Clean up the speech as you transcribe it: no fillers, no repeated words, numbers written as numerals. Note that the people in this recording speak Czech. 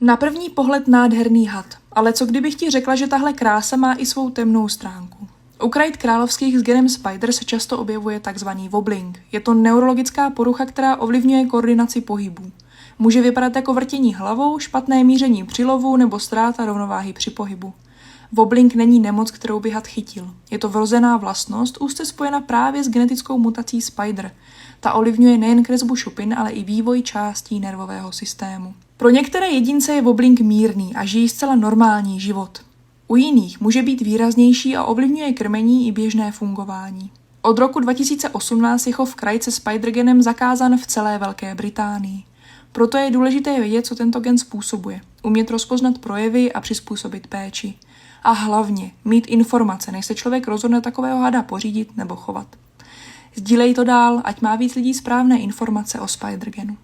Na první pohled nádherný had, ale co kdybych ti řekla, že tahle krása má i svou temnou stránku. U krajt královských s genem Spider se často objevuje takzvaný wobbling. Je to neurologická porucha, která ovlivňuje koordinaci pohybů. Může vypadat jako vrtění hlavou, špatné míření při lovu nebo ztráta rovnováhy při pohybu. Wobbling není nemoc, kterou by had chytil. Je to vrozená vlastnost, úzce spojena právě s genetickou mutací Spider. Ta ovlivňuje nejen kresbu šupin, ale i vývoj částí nervového systému. Pro některé jedince je wobbling mírný a žijí zcela normální život. U jiných může být výraznější a ovlivňuje krmení i běžné fungování. Od roku 2018 je chov krajce se Spider-genem zakázán v celé Velké Británii. Proto je důležité vědět, co tento gen způsobuje, umět rozpoznat projevy a přizpůsobit péči. A hlavně mít informace, než se člověk rozhodne takového hada pořídit nebo chovat. Sdílej to dál, ať má víc lidí správné informace o Spider-genu.